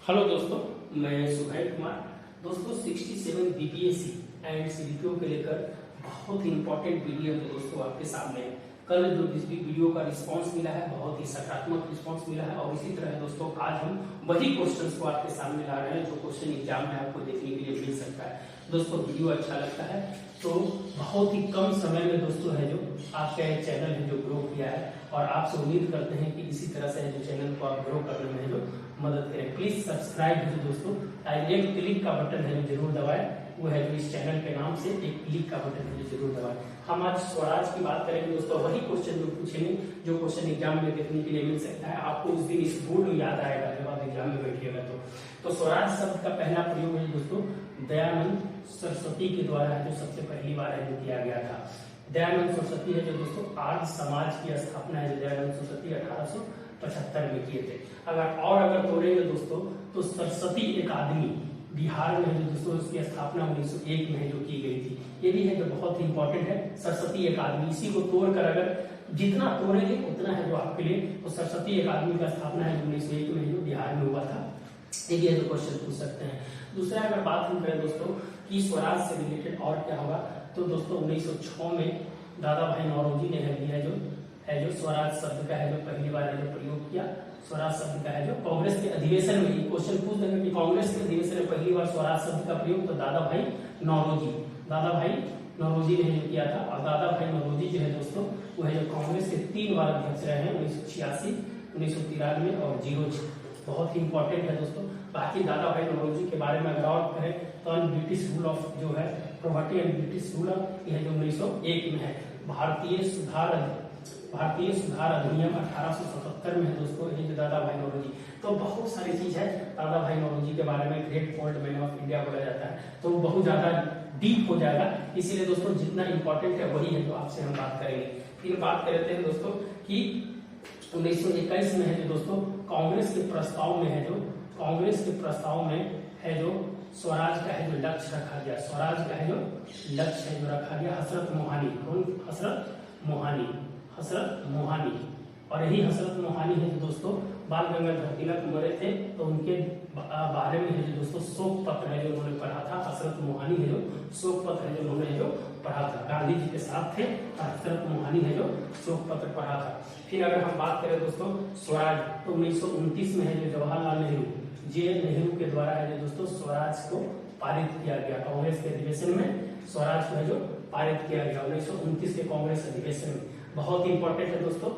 Hello दोस्तों, मैं सुहेल कुमार। दोस्तों 67 बीपीएससी एंड सीडीपीओ के लेकर बहुत ही इंपॉर्टेंट वीडियो है दोस्तों आपके सामने। कल जो इस वीडियो का रिस्पांस मिला है, बहुत ही सकारात्मक रिस्पांस मिला है और इसी तरह दोस्तों आज हम वही क्वेश्चंस को आपके सामने ला रहे हैं जो क्वेश्चन एग्जाम में आपको देखने के लिए मिल सकता है। दोस्तों वीडियो अच्छा लगता है तो बहुत ही कम समय में दोस्तों है जो आपका चैनल है जो ग्रो किया है और आपसे उम्मीद करते हैं कि इसी तरह से जो चैनल को आप ग्रो करने में जो मदद करें। प्लीज सब्सक्राइब है दोस्तों, एक क्लिक का बटन है जो जरूर दबाएं, वो है जो इस चैनल के नाम से एक क्लिक का बटन है जो जरूर दबाएं। हम आज स्वराज की बात करेंगे दोस्तों, वही क्वेश्चन जो पूछेंगे जो क्वेश्चन एग्जाम में देखने के लिए मिल सकता है। आपको उस दिन इस बोर्ड में याद आएगा जब आप एग्जाम में बैठिएगा तो स्वराज शब्द का पहला प्रयोग है दोस्तों दयानंद सरस्वती के द्वारा है जो सबसे पहली बार है जो किया गया था। दयानंद सरस्वती है जो दोस्तों आर्य समाज की स्थापना है जो दयानंद सरस्वती 1875 में किए थे। अगर तोड़ेंगे दोस्तों तो सरस्वती अकादमी बिहार में है जो दोस्तों उसकी स्थापना 1901 में है जो की गई थी। ये भी है जो बहुत ही इंपॉर्टेंट है, सरस्वती अकादमी। इसी को तोड़कर अगर जितना तोड़ेंगे उतना है जो आपके लिए तो सरस्वती अकादमी का स्थापना है 1901 में जो बिहार में हुआ था। ये भी है जो क्वेश्चन पूछ सकते हैं। दूसरा अगर बात हम करें दोस्तों कि स्वराज से रिलेटेड और क्या होगा तो दोस्तों 1906 में दादा भाई नौरोजी ने है जो स्वराज शब्द का है जो पहली बार है जो प्रयोग किया। स्वराज शब्द का है जो कांग्रेस के अधिवेशन में, क्वेश्चन पूछ देंगे कि कांग्रेस के अधिवेशन में पहली बार स्वराज शब्द का प्रयोग तो दादा भाई नौरोजी ने किया था। और दादा भाई नौरोजी जो है दोस्तों वो है जो कांग्रेस के 3 बार अध्यक्ष रहे हैं, 1986, 1993 और 06। बहुत ही इंपॉर्टेंट है दोस्तों। बाकी दादा भाई नौरोजी के बारे में अगर और करें तो ब्रिटिश रूल ऑफ जो है प्रॉपर्टी एंड ब्रिटिश रूल यह जो 1901 में है। भारतीय सुधार अधिनियम 1877 में है दोस्तों ये जो दादा भाई नौरोजी। तो बहुत सारी चीज है दादा भाई नौरोजी के बारे में, great fold man of India बोला जाता है, तो बहुत ज्यादा डीप हो जाएगा। इसीलिए दोस्तों जितना इंपॉर्टेंट है वही है जो आपसे हम बात करेंगे। फिर बात करते हैं दोस्तों कि 1921 में है जो दोस्तों कांग्रेस के प्रस्ताव में है जो स्वराज का है जो लक्ष्य रखा गया। स्वराज का है जो लक्ष्य है जो रखा गया हजरत मोहानी। और यही हजरत मोहानी है जो दोस्तों बाल गंगाधर तिलक मरे थे तो उनके बारे में है जो दोस्तों शोक पत्र है जो उन्होंने पढ़ा था। हजरत मोहानी है जो शोक पत्र है जो उन्होंने जो पढ़ा था, गांधी जी के साथ थे और हजरत मोहानी है जो शोक पत्र पढ़ा था। फिर अगर हम बात करें दोस्तों स्वराज तो 1929 में है जो जवाहरलाल नेहरू के द्वारा है जो दोस्तों स्वराज को पारित किया गया। कांग्रेस के अधिवेशन में स्वराज को है जो पारित किया गया 1929 के कांग्रेस अधिवेशन में। बहुत ही इंपॉर्टेंट है दोस्तों,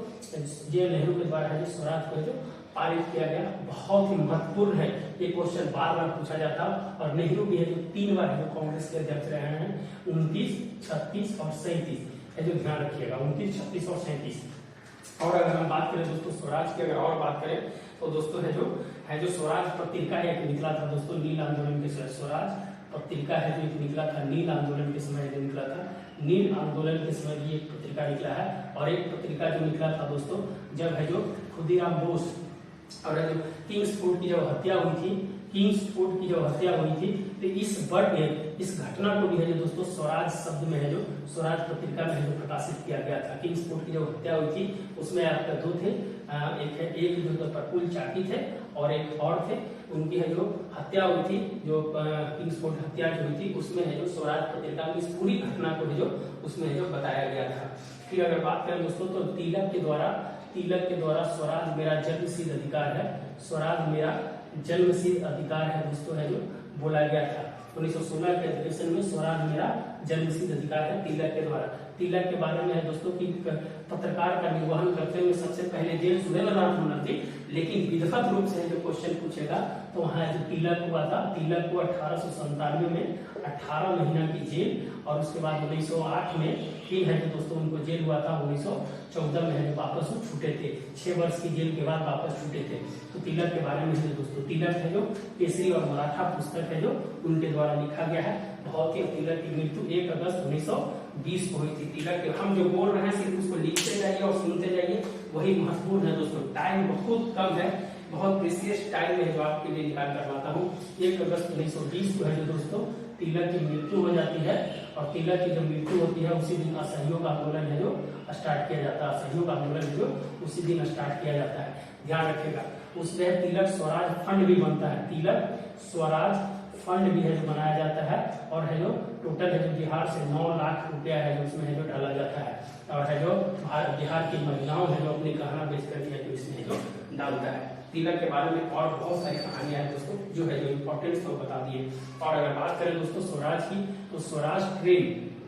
जे नेहरू के द्वारा है जो स्वराज को जो पारित किया गया। बहुत ही महत्वपूर्ण है, ये क्वेश्चन बार बार पूछा जाता है। और नेहरू भी है जो 3 बार है जो कांग्रेस के अध्यक्ष रहे हैं, 29, 36 और 37 है जो ध्यान रखिएगा, 29, 36 और 37। और अगर हम बात करें दोस्तों स्वराज की, अगर और बात करें तो दोस्तों है जो स्वराज पत्रिका एक निकला था दोस्तों नील आंदोलन के समय। स्वराज पत्रिका है जो एक निकला था नील आंदोलन के समय जो निकला था। नील आंदोलन के समय भी एक पत्रिका निकला है। और एक पत्रिका जो निकला था दोस्तों जब है जो खुदीराम बोस और जो किंग्सफोर्ड की जब हत्या हुई थी तो इस घटना को भी है जो दोस्तों स्वराज शब्द में है जो स्वराज पत्रिका में है जो प्रकाशित किया गया था। किंग्सफोर्ड की जब हत्या हुई थी उसमें आपका 2 थे, एक जो प्रफुल्ल चाकी थे और एक और थे। उनकी है जो हत्या हुई थी, जो किंग्सफोर्ड हत्या जो हुई थी उसमें है जो स्वराज पत्रिका में इस पूरी घटना को है जो उसमें है जो बताया गया था। फिर अगर बात करें दोस्तों तो तिलक के द्वारा स्वराज मेरा जन्मसिद्ध अधिकार है। स्वराज मेरा जन्मसिद्ध अधिकार है दोस्तों है जो बोला गया था। 1916 के अधिवेशन में स्वराज मेरा जन्मसिद्ध अधिकार है तिलक के द्वारा। तिलक के बारे में है दोस्तों कि पत्रकार का निर्वहन करते हुए सबसे पहले जेल सुरेंद्रनाथ मुखर्जी, लेकिन विधिवत रूप से जो क्वेश्चन पूछेगा तो वहाँ जो तिलक हुआ था, तिलक को 1897 में 18 महीना की जेल और उसके बाद 1908 में फिर है जो दोस्तों उनको जेल हुआ था। 1914 में है वापस वो छूटे थे, 6 वर्ष की जेल के बाद वापस छूटे थे। तो तिलक के बारे में है दोस्तों, तिलक है जो केसरी और मराठा पुस्तक है जो उनके द्वारा लिखा गया है। बहुत ही तिलक की मृत्यु 1 अगस्त 1920 को हुई थी। तिलक के हम जो बोल रहे हैं सिर्फ उसको लिखते जाइए और सुनते जाइए, वही महत्वपूर्ण है दोस्तों। टाइम बहुत कम है, बहुत प्रीसियस टाइम है जो आपके लिए निकाल करवाता हूँ। 1 अगस्त 1920 को है जो दोस्तों तिलक की मृत्यु हो जाती है। और तिलक की जब मृत्यु होती है उसी दिन असहयोग आंदोलन है जो स्टार्ट किया जाता है। असहयोग आंदोलन जो उसी दिन स्टार्ट किया जाता है, ध्यान रखिएगा। उसमें है तिलक स्वराज फंड भी बनता है, तिलक स्वराज फंड भी है जो बनाया जाता है, और है जो टोटल है जो बिहार से 9 लाख रुपया है जो उसमें है जो डाला जाता है, और है जो बिहार की महिलाओं है जो अपनी गहना बेच करके है जो इसमें जो डालता है। तिलक के बारे में और बहुत सारी कहानियां हैं दोस्तों जो है जो इम्पोर्टेंट तो बता दिए। और अगर बात करें दोस्तों स्वराज की, तो स्वराज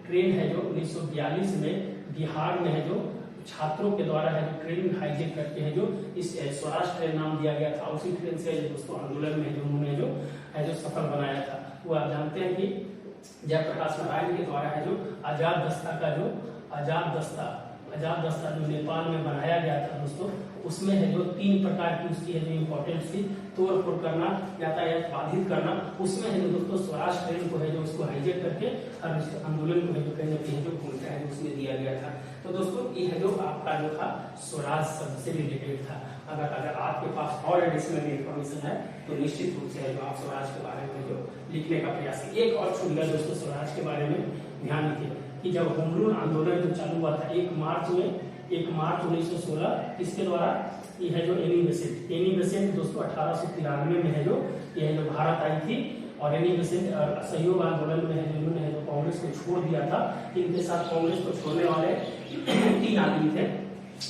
ट्रेन है जो 1942 में बिहार में है जो छात्रों के द्वारा है जो ट्रेन हाईजेक करके है जो इस स्वराज ट्रेन नाम दिया गया था। उसी ट्रेन से दोस्तों आंदोलन में जो उन्होंने जो है जो सफल बनाया था, वो आप जानते हैं कि जयप्रकाश नारायण के द्वारा है जो आजाद दस्ता जो नेपाल में बनाया गया था दोस्तों, उसमें है जो 3 प्रकार की उसकी है जो इम्पोर्टेंस थी, तोड़-फोड़ करना, यातायात बाधित करना, उसमें है जो दोस्तों स्वराज ट्रेन को है जो उसको हाईजेक करके हर आंदोलन को है जो कहीं ना कहीं जो भूमिका है उसमें दिया गया था। तो दोस्तों ये है जो आपका जो था स्वराज शब्द से रिलेटेड था। अगर आपके पास और एडिशनल इन्फॉर्मेशन है तो निश्चित रूप से है जो आप स्वराज के बारे में जो लिखने का प्रयास कीजिए। एक और छूट गया दोस्तों स्वराज के बारे में ध्यान रखिए कि जब होम रूल आंदोलन जो चालू हुआ था 1 मार्च 1916, किसके द्वारा, ये है जो एनी बेसेंट दोस्तों 1893 में है जो ये है जो भारत आई थी, और एनी बेसेंट सहयोग आंदोलन में है जो इन्होंने है जो कांग्रेस को छोड़ दिया था। इनके साथ कांग्रेस को छोड़ने वाले 3 आदमी थे,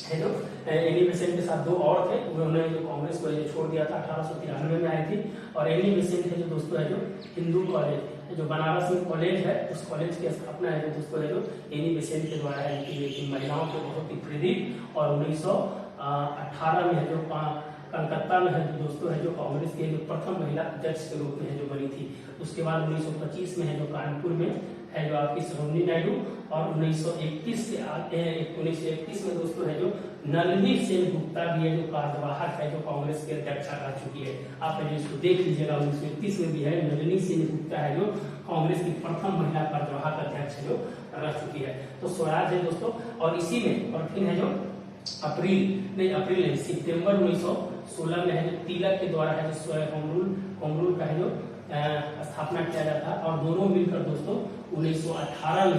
है जो एनी बेसेंट के साथ 2 और थे, उन्होंने जो कांग्रेस को छोड़ दिया था 1893 में आई थी। और एनी बेसेंट है जो दोस्तों है जो हिंदू कॉलेज जो बनारस में कॉलेज है, उस कॉलेज की स्थापना है जो दोस्तों है जो एनी बेसेंट के द्वारा है की गई थी, महिलाओं को बहुत ही प्रेरित। और 1918 में है जो कलकत्ता में है जो दोस्तों है जो कांग्रेस की जो प्रथम महिला अध्यक्ष के रूप में है जो बनी थी। उसके बाद 1925 में है जो कानपुर में है जो आपकी सरोजिनी नायडू, और 1931 में दोस्तों है जो नलिनी सेनगुप्ता भी है जो कार्यवाहक है जो कांग्रेस के अध्यक्षा रह चुकी है। आप इसको देख लीजिएगा, 1931 में भी है नलिनी सेनगुप्ता है जो कांग्रेस की प्रथम महिला कार्यवाहक अध्यक्ष जो रह चुकी है। तो स्वराज है दोस्तों, और इसी में और फिर है जो सितंबर 1916 में है जो तिलक के द्वारा है जो होम रूल का है जो स्थापना किया जाता है। और दोनों मिलकर दोस्तों 1918 में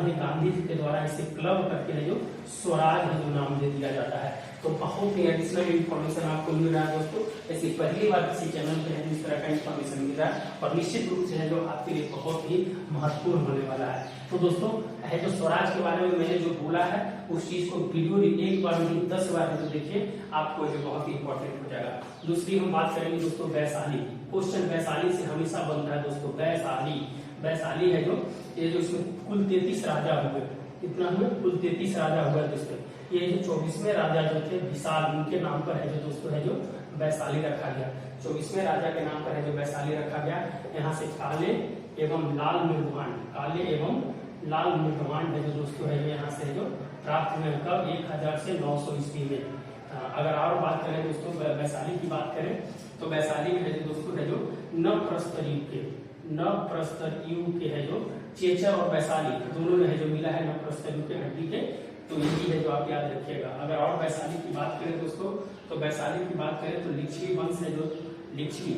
ही गांधी जी के द्वारा इसे क्लब करके है जो स्वराज है जो नाम दे दिया जाता है। तो बहुत ही एडिशनल इन्फॉर्मेशन आपको मिल रहा है दोस्तों, ऐसी पहली बार किसी चैनल पे है इस तरह का इन्फॉर्मेशन मिल रहा है, और निश्चित रूप से है जो आपके लिए बहुत ही महत्वपूर्ण होने वाला है। तो दोस्तों है जो स्वराज के बारे में मैंने जो बोला है उस चीज को वीडियो एक बार नहीं 10 बार है जो देखिए, आपको जो बहुत ही इंपॉर्टेंट हो जाएगा। दूसरी हम बात करेंगे दोस्तों वैशाली। क्वेश्चन वैशाली से हमेशा बनता है दोस्तों। वैशाली है जो ये जो इसमें कुल 33 राजा हुए, कितना हुए, कुल 33 राजा हुआ दोस्तों। ये जो 24वें राजा जो थे विशाल, उनके नाम पर है जो दोस्तों है जो वैशाली रखा गया। 24वें राजा के नाम पर है जो वैशाली रखा गया। यहाँ से काले एवं लाल मृगवान है जो दोस्तों है यहाँ से जो प्राप्त हुए कब 1000 से 900 ईस्वी में। अगर और बात करें दोस्तों वैशाली की बात करें तो वैशाली में है जो दोस्तों है जो नवप्रस्तर युग के है जो चेचर और वैशाली दोनों में है जो मिला है नवप्रस्तर युग के हड्डी के। तो यही है जो आप याद रखिएगा। अगर और वैशाली की बात करें दोस्तों तो वैशाली की बात करें तो लिच्छवी वंश है जो लिच्छवी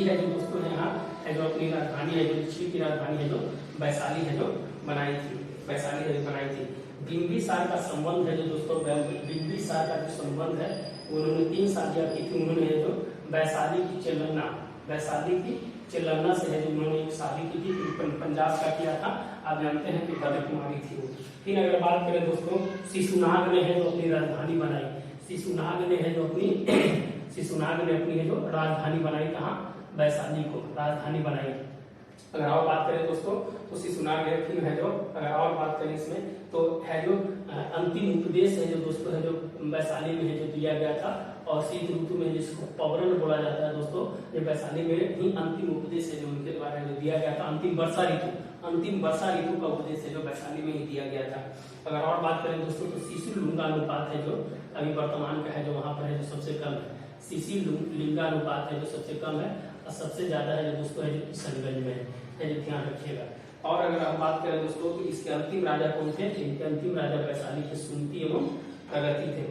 है जो दोस्तों यहाँ है जो अपनी राजधानी है जो लिच्छवी की राजधानी है जो वैशाली है जो बनाई थी। बिंबिसार का संबंध है जो दोस्तों बिंबिसार का जो संबंध है उन्होंने 3 शादियां की थी। उन्होंने है जो वैशाली की चिल्लन्ना से है जो उन्होंने एक शादी की थी, पंजाब का किया था। आप जानते हैं कि भद्र कुमारी थी वो। फिर अगर बात करें दोस्तों शिशुनाग ने है जो अपनी राजधानी बनाई। शिशुनाग ने अपनी है जो राजधानी बनाई, कहाँ, वैशाली को राजधानी बनाई। अगर और बात करें दोस्तों तो शिशुनाग है जो, अगर और बात करें इसमें तो है जो अंतिम उपदेश है जो दोस्तों है जो वैशाली में है जो दिया गया था। और शीत ऋतु में जिसको पवरन बोला जाता है दोस्तों, ये वैशाली में ही अंतिम उपदेश है जो उनके द्वारा जो दिया गया था। अंतिम वर्षा ऋतु का उपदेश है जो वैशाली में ही दिया गया था। अगर और बात करें दोस्तों तो शिशु लिंगानुपात है जो अभी वर्तमान का है जो वहां पर है जो सबसे कम है। शिशु लिंगानुपात है जो सबसे कम है, और सबसे ज्यादा है जो दोस्तों है जो किशनगंज में है जो ध्यान रखिएगा। और अगर हम बात करें दोस्तों तो इसके अंतिम राजा कौन थे, इनके अंतिम राजा वैशाली के सुमति एवं प्रगति थे,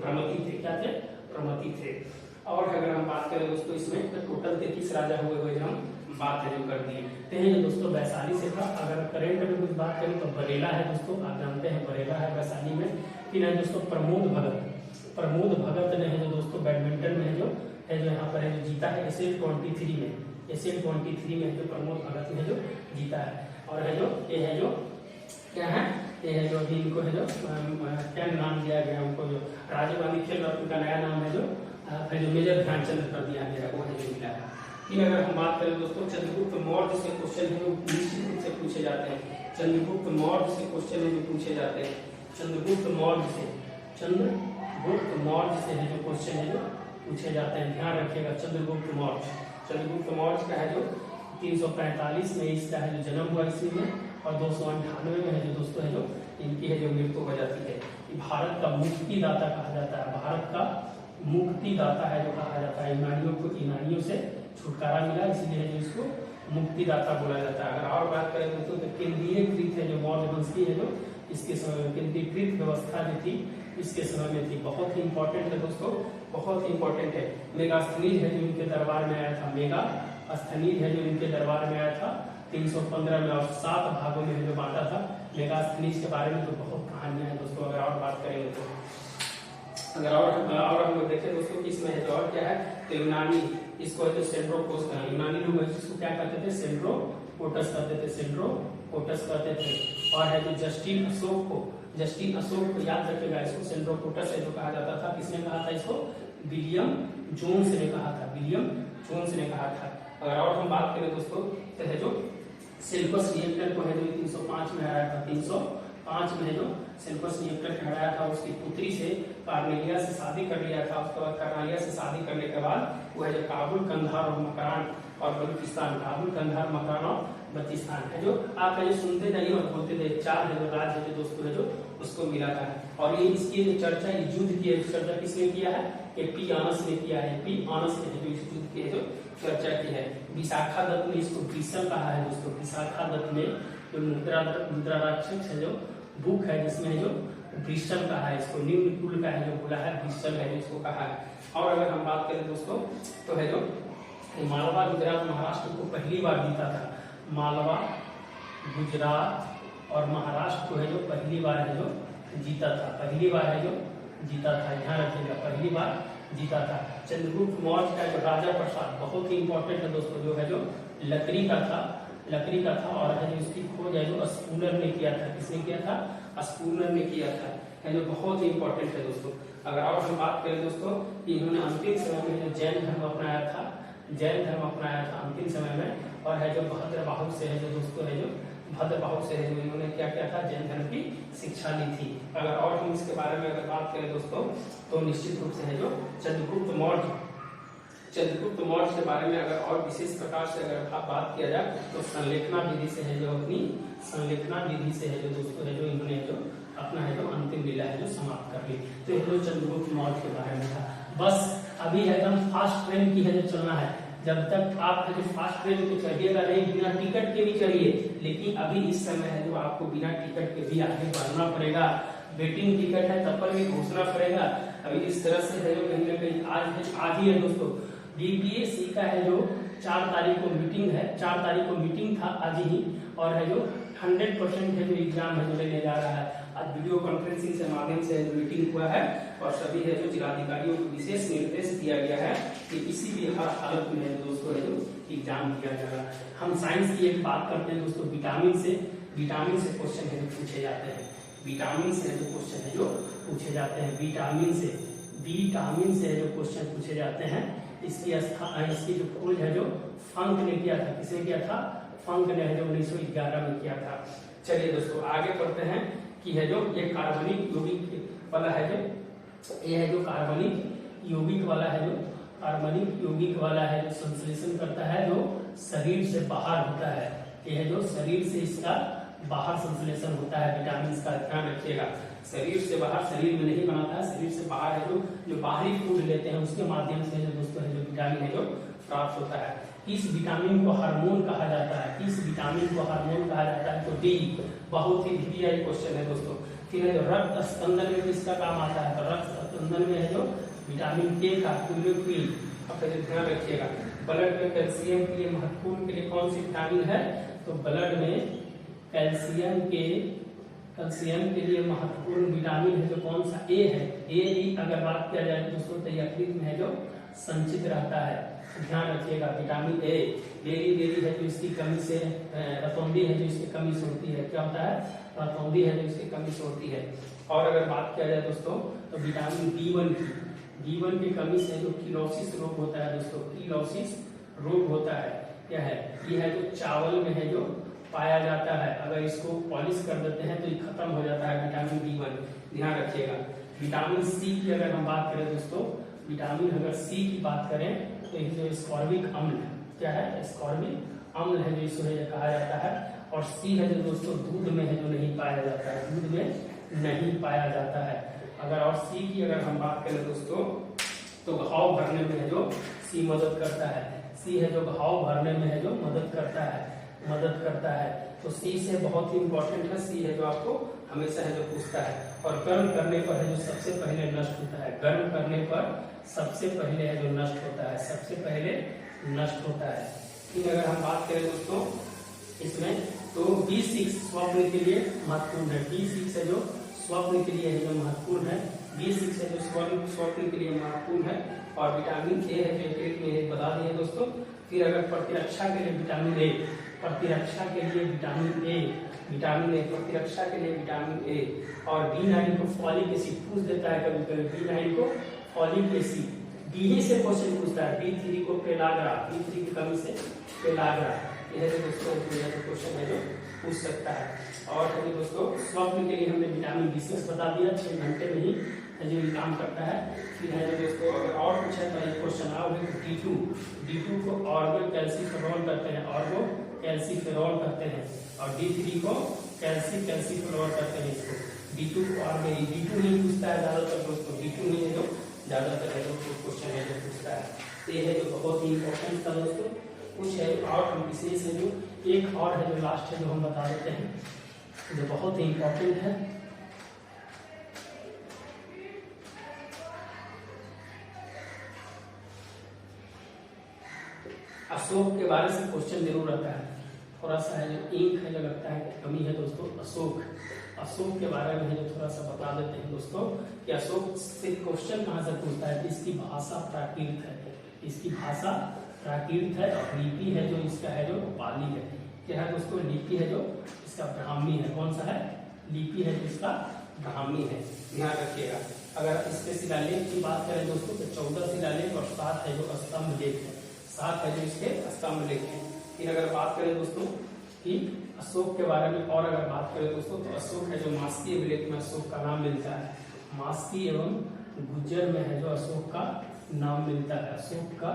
प्रमति थे। और अगर हम बात करें दोस्तों इसमें तो टोटल 33 राजा हुए हम बात है जो कर दिए। तो ये दोस्तों वैशाली से था। अगर करेंट में कुछ बात करें तो बरेला है दोस्तों, आप जानते हैं बरेला है वैशाली में। फिर है दोस्तों प्रमोद प्रमोद भगत ने है जो दोस्तों बैडमिंटन में है जो यहाँ पर है जो जीता है एशियन 23 में, एशियन 23 में जो प्रमोद भगत ने जो जीता है। और है जो ये है जो क्या है, ये है जो अभी इनको है जो क्या नाम दिया गया उनको, जो राजीव गांधी खेल रत्न का नया नाम है जो मेजर ध्यानचंद कर दिया गया, वो है जो मिला है। फिर अगर हम बात करें दोस्तों चंद्रगुप्त मौर्य से क्वेश्चन है जो निश्चित रूप से पूछे जाते हैं, चंद्रगुप्त मौर्य से क्वेश्चन है जो पूछे जाते हैं, चंद्रगुप्त मौर्य से है जो क्वेश्चन है जो पूछे जाते हैं, ध्यान रखिएगा। चंद्रगुप्त मौर्य का है जो 345 में इसका है जो जन्म हुआ ईस्वी में, और 298 में है जो दोस्तों है जो इनकी है जो मृत्यु हो जाती है। भारत का मुक्तिदाता कहा जाता है, भारत का मुक्तिदाता है जो कहा जाता है, यूनानियों से छुटकारा मिला इसलिए है जो इसको मुक्तिदाता बोला जाता है। अगर और बात करें दोस्तों तो केंद्रीयकृत है जो मौर्य वंश की है जो इसके समय में केंद्रीकृत व्यवस्था जो थी इसके समय में थी, बहुत ही इंपॉर्टेंट है दोस्तों, बहुत ही इंपॉर्टेंट है। मेगास्थनीज है जो इनके दरबार में आया था, मेगास्थनीज है जो इनके दरबार में आया था 315 में, और 7 भागों में जो बांटा था। मेगास्थनीज के बारे में तो बहुत कहानियां हैं दोस्तों, अगर और बात करेंगे तो अगर और हम लोग देखें दोस्तों कि इसमें है जो और क्या है तो यूनानी, इसको है जो सेंट्रोपोस, यूनानी लोग इसको क्या कहते थे, सेंट्रोपोटस कहते थे, सेंट्रोपोटस कहते थे। और है जो जस्टिन अशोक को याद रखेगा, इसको सेंट्रोपोटस है जो कहा जाता था। किसने कहा था इसको, विलियम जोन्स ने कहा था, विलियम जोन्स ने कहा था। अगर और हम बात करें दोस्तों तो है जो सिल्पस निएप्टर को है जो 305 में हराया था, 305 में है जो सिल्पस निएप्टर को हराया था। उसकी पुत्री से कार्नेलिया से शादी कर लिया था। उसके बाद कार्नेलिया से शादी करने के बाद वो है जो काबुल, कंधार और मकरान और बलूचिस्तान, काबुल, कंधार, मकरान और बलूचिस्तान है जो आप है जो सुनते जाइए और बोलते थे, 4 है जो राज है जो दोस्तों है जो उसको मिला था। और ये इसकी जो चर्चा, युद्ध की चर्चा किसने किया है, एपी आनस ने किया है, एपी आनस ने जो इस युद्ध की है जो चर्चा की है। विशाखा दत्त ने इसको ब्रिसम कहा है दोस्तों, विशाखा दत्त ने जो मुद्रा राक्षस है जो बुक है जिसमें जो ब्रिसम कहा है, इसको निम्न कुल का है जो बोला है, ब्रिसम है जो इसको कहा है। और अगर हम बात करें दोस्तों तो है जो मालवा, गुजरात, महाराष्ट्र को पहली बार जीता था। मालवा, गुजरात और महाराष्ट्र को है जो पहली बार है जो जीता था, पहली बार है जो जीता था, ध्यान रखिएगा, पहली बार जीता था। चंद्रगुप्त मौर्य का जो राजा प्रसाद बहुत ही इंपॉर्टेंट है दोस्तों, जो है जो लकड़ी का था और है जो इसकी खोज है जो स्पूनर ने किया था। किसने किया था, स्पूनर ने किया था, है जो बहुत ही इंपॉर्टेंट है दोस्तों। अगर और हम बात करें दोस्तों कि इन्होंने अंतिम समय में जो जैन धर्म अपनाया था, अंतिम समय में। और है जो भद्रबाहु से है जो दोस्तों है जो भद्रबाहु से है जो इन्होंने क्या किया था, जैन धर्म की शिक्षा ली थी। अगर और हम इसके बारे में अगर बात करें दोस्तों तो निश्चित रूप से है जो चंद्रगुप्त मौर्य के बारे में अगर और विशेष प्रकार से अगर बात किया जाए तो संलेखना विधि से है जो अपनी संलेखना विधि से है जो दोस्तों है जो इन्होंने जो अपना है जो अंतिम लीला है जो समाप्त कर ली। तो ये जो चंद्रगुप्त मौर्य के बारे में था। बस अभी एकदम फास्ट ट्रेन की है जो चलना है, जब तक आप जो फास्ट ट्रेन को चढ़िएगा नहीं, बिना टिकट के भी चढ़िए, लेकिन अभी इस समय है जो आपको बिना टिकट के भी आगे बढ़ना पड़ेगा। वेटिंग टिकट है तब पर भी घुसना पड़ेगा। अभी इस तरह से है जो कहीं ना कहीं आज ही है दोस्तों बीपीएससी का है जो 4 तारीख को मीटिंग है, 4 तारीख को मीटिंग था आज ही, और है जो 100% है जो एग्जाम है जो लेने जा रहा है। आज वीडियो कॉन्फ्रेंसिंग से माध्यम से मीटिंग हुआ है और सभी है जो जिलाधिकारियों को विशेष निर्देश दिया गया है कि किसी भी हालत में दोस्तों है जो एग्जाम दिया जाएगा। हम साइंस की एक बात करते हैं दोस्तों, विटामिन से क्वेश्चन है जो पूछे जाते हैं, विटामिन से जो क्वेश्चन है जो पूछे जाते हैं, विटामिन से जो क्वेश्चन पूछे जाते हैं। इसकी जो खोज है जो फंक ने किया था, किसने किया था, फंक ने है जो 1911 में किया था। चलिए दोस्तों आगे पढ़ते हैं कि है जो ये कार्बनिक यौगिक वाला है जो ये है जो कार्बनिक यौगिक वाला है जो संश्लेषण करता है जो शरीर से बाहर होता है। ये है जो शरीर से इसका बाहर संश्लेषण होता है विटामिन का, ध्यान रखिएगा। शरीर से बाहर, शरीर में नहीं बनाता है, शरीर से बाहर है जो बाहरी फूड लेते हैं उसके माध्यम से जो दोस्तों है जो विटामिन है जो प्राप्त होता है। इस विटामिन को हार्मोन कहा जाता है, तो डी बहुत ही वीआई क्वेश्चन है दोस्तों। फिर है जो रक्त स्पंदन में किसका काम आता है, तो रक्त स्पंदन में है जो विटामिन के का क्लोरोफिल, ध्यान रखिएगा। ब्लड में कैल्शियम के लिए महत्वपूर्ण के लिए कौन सी विटामिन है, तो ब्लड में कैल्शियम के कैल्शियम के लिए महत्वपूर्ण विटामिन है जो कौन सा, ए है। ए भी अगर बात किया जाए दोस्तों तो यकृत में है जो संचित रहता है, ध्यान रखिएगा। विटामिन ए बेरी है जो इसकी कमी से, रतौंधी है जो इसकी कमी से होती है, क्या होता है, रतौंधी है जो इसकी कमी से होती है। और अगर बात किया जाए दोस्तों तो विटामिन B1 की कमी से जो कीलोसिस रोग होता है दोस्तों, कीलोसिस रोग होता है, क्या है, ये है जो चावल में है जो पाया जाता है। अगर इसको पॉलिश कर देते हैं तो ये खत्म हो जाता है विटामिन B1, ध्यान रखिएगा। विटामिन सी की अगर हम बात करें दोस्तों, विटामिन अगर सी की बात करें तो ये जो स्कॉर्बिक अम्ल, क्या है, स्कॉर्बिक अम्ल है जो इसे कहा जाता है। और सी है जो दोस्तों दूध में है जो नहीं पाया जाता है, दूध में नहीं पाया जाता है। अगर और सी की अगर हम बात करें दोस्तों तो घाव भरने में है जो सी मदद करता है, सी है जो घाव भरने में है जो मदद करता है। तो सी से बहुत ही इंपॉर्टेंट है, सी है जो आपको हमेशा है जो पूछता है। और गर्म करने पर है जो सबसे पहले नष्ट होता है, गर्म करने पर सबसे पहले है जो नष्ट होता है, सबसे पहले नष्ट होता है। फिर अगर हम बात करें दोस्तों इसमें तो B6 स्वप्न के लिए महत्वपूर्ण है, B6 है जो स्वप्न के लिए है जो महत्वपूर्ण है, B6 है जो स्वप्न के लिए महत्वपूर्ण है। और विटामिन ए है जो पेट में बता दिए दोस्तों। फिर अगर प्रतिरक्षा के लिए विटामिन ए, प्रतिरक्षा के लिए विटामिन ए, प्रतिरक्षा के लिए विटामिन ए। और B9 को फॉलिक एसिड पूछ देता है कभी कभी, B9 को फॉलिक एसिड। डी से क्वेश्चन पूछता है, B3 को पेलाग्रा, B3 की कमी से पेलाग्रा, यह जो दोस्तों क्वेश्चन है जो पूछ सकता है। और है दोस्तों स्वप्न के लिए हमने विटामिन B6 बता दिया, 6 घंटे में ही जो ये काम करता है। फिर है जो दोस्तों अगर और कुछ है तो एक क्वेश्चन आओगे तो D2 को ऑर्गो कैल्सीफेरॉल करते हैं, ऑर्गो कैल्सीफेरॉल करते हैं। और D3 को कैल्सीफेरॉल करते हैं इसको। D2 और D2 नहीं पूछता है ज्यादातर दोस्तों, D2 नहीं है जो ज्यादातर है जो क्वेश्चन है जो पूछता है। ये है जो बहुत ही इंपॉर्टेंट था दोस्तों। कुछ है और हम विशेष है जो एक और है जो लास्ट है जो हम बता देते हैं जो बहुत ही इंपॉर्टेंट है। अशोक के बारे से क्वेश्चन जरूर आता है, थोड़ा सा है जो इंक है जो लगता है कमी है दोस्तों। अशोक के बारे में है जो थोड़ा सा बता देते हैं दोस्तों कि अशोक से क्वेश्चन कहाँ से पूछता है कि इसकी भाषा प्राकृत है, इसकी भाषा प्राकृत है। और लिपि है जो इसका है जो पाली है, क्या है दोस्तों, लिपि है जो इसका ब्राह्मी है। कौन सा है, लिपि है जो इसका ब्राह्मी है, ध्यान रखिएगा। अगर इसके शिलालेख की बात करें दोस्तों तो 14 शिलालेख और 7 है जो स्तंभ लेख है, 7 है जो इसके स्तंभ लेख है। फिर अगर बात करें दोस्तों कि अशोक के बारे में और अगर बात करें दोस्तों तो अशोक है जो मास्की अभिलेख में अशोक का नाम मिलता है, मास्की एवं गुज्जर में है जो अशोक का नाम मिलता है, अशोक का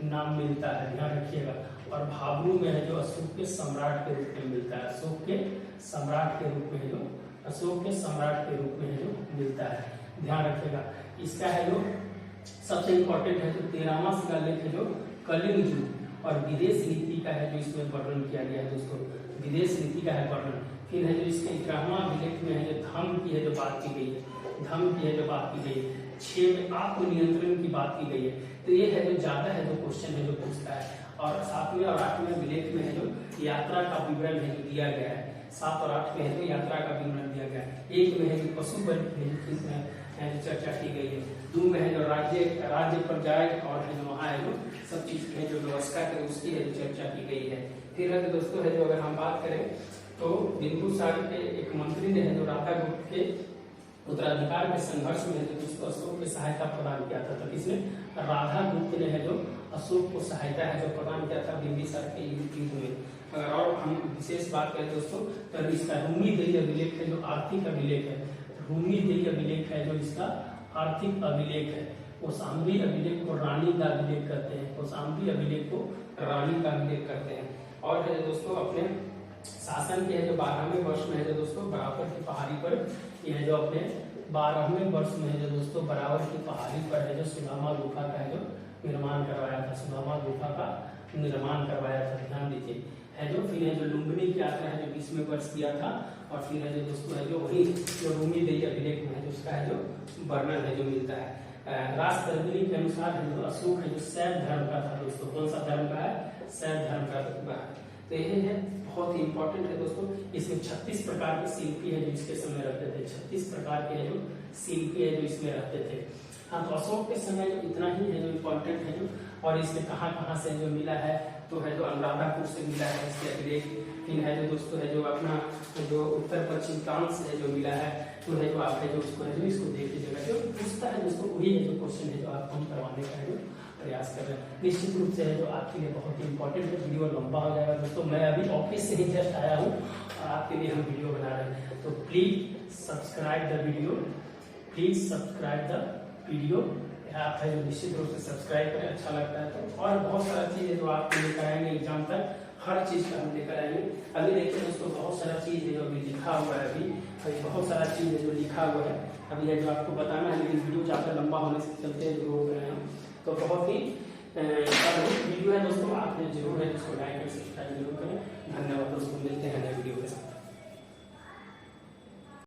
नाम मिलता है, ध्यान रखिएगा। और भाबरू में है जो अशोक के सम्राट के रूप में मिलता है, अशोक के सम्राट के रूप में जो अशोक के सम्राट के रूप में है जो मिलता है, ध्यान रखिएगा। इसका है जो सबसे इंपॉर्टेंट है जो 13वां शिलालेख है जो कलिंग युग और विदेश नीति का है जो इसमें वर्णन किया गया है दोस्तों, विदेश नीति का है वर्णन। फिर है जो इसके 11वां अभिलेख में है जो धम्म की है जो बात की गई है, धम्म की है जो बात की गई है। 6 में आत्मनियंत्रण की बात की गई है। तो ये है जो ज्यादा है जो क्वेश्चन है जो पूछता है। और 7वें और 8वें अभिलेख में है जो यात्रा का विवरण है जो दिया गया है, 7 और 8 में है जो यात्रा का विवरण दिया गया है। 1 में है जो पशु बल की चर्चा की गई है। 2 में है जो राज्य पर जाए और है जो वहाँ है जो सब चीज है जो व्यवस्था करे उसकी है जो चर्चा की गई है। फिर है दोस्तों है जो अगर हम बात करें तो बिंदुसार के एक मंत्री ने है जो राधा गुप्त के उत्तराधिकार के संघर्ष में है जो दोस्तों अशोक की सहायता प्रदान किया था। तो किसने, राधा गुप्त ने है जो अशोक को सहायता है जो प्रदान किया था बिंदुसार के युद्ध में। अगर और हम विशेष बात करें दोस्तों तो इसका रूमी देय अभिलेख है जो आर्थिक अभिलेख है, रूमी देय अभिलेख है जो इसका आर्थिक अभिलेख है। कौशाम्बी अभिलेख को रानी का अभिलेख करते हैं, कौशाम्बी अभिलेख को रानी का अभिलेख करते हैं। और है दोस्तों अपने शासन के है जो 12वें वर्ष में है जो दोस्तों बराबर की पहाड़ी पर यह जो अपने 12वें वर्ष में है जो दोस्तों बराबर की पहाड़ी पर है जो सुदामा गुफा का है जो निर्माण करवाया था, सुदामा गुफा का निर्माण करवाया था, ध्यान दीजिए है जो। फिर है जो लुम्बिनी की यात्रा है जो 20वें वर्ष किया था। और फिर है जो दोस्तों है जो वही जो रूमी देय अभिलेख में है जो उसका है जो वर्णन है जो मिलता है। राष्ट्रदर्शनी के अनुसार है जो अशोक है जो शैव धर्म का था दोस्तों, कौन सा धर्म का है, शैव धर्म का। तो ये है बहुत ही इंपॉर्टेंट है दोस्तों। इसमें 36 प्रकार के शिल्पी है जो इसके समय रहते थे, 36 प्रकार के है जो शिल्पी है जो इसमें रहते थे। हाँ, तो अशोक के समय जो इतना ही है जो इम्पोर्टेंट है जो, और इसमें कहाँ से जो मिला है तो है जो अनुराधापुर से मिला है इसके अतिरिक्त। फिर है जो दोस्तों है जो अपना जो उत्तर पश्चिम प्रांत से है जो मिला है, तो है जो आप है जो उसको है जो इसको देख लीजिएगा। जो पूछता है दोस्तों वही है जो क्वेश्चन है जो आपको हम करवाने का है जो प्रयास कर रहे हैं। निश्चित रूप से है जो आपके लिए बहुत ही इंपॉर्टेंट है। वीडियो लंबा हो जाएगा दोस्तों, मैं अभी ऑफिस से ही जस्ट आया हूँ और आपके लिए हम वीडियो बना रहे हैं। तो please subscribe the video, please subscribe the video. आप है जो निश्चित रूप से सब्सक्राइब करें, अच्छा लगता है तो। और बहुत सारा चीज है जो आपको लेकर आएंगे एग्जाम तक, हर चीज का हम लेकर आएंगे। अभी देखिए दोस्तों बहुत सारा चीज है जो अभी लिखा हुआ है, अभी बहुत सारा चीज है जो लिखा हुआ है अभी है जो आपको बताना है, लेकिन वीडियो ज्यादा लंबा होने से चलते जो रोक रहे हैं। तो बहुत ही वीडियो है दोस्तों, आप जरूर है इसको लाइक और सब्सक्राइब जरूर करें। धन्यवाद दोस्तों, मिलते हैं नए वीडियो के साथ।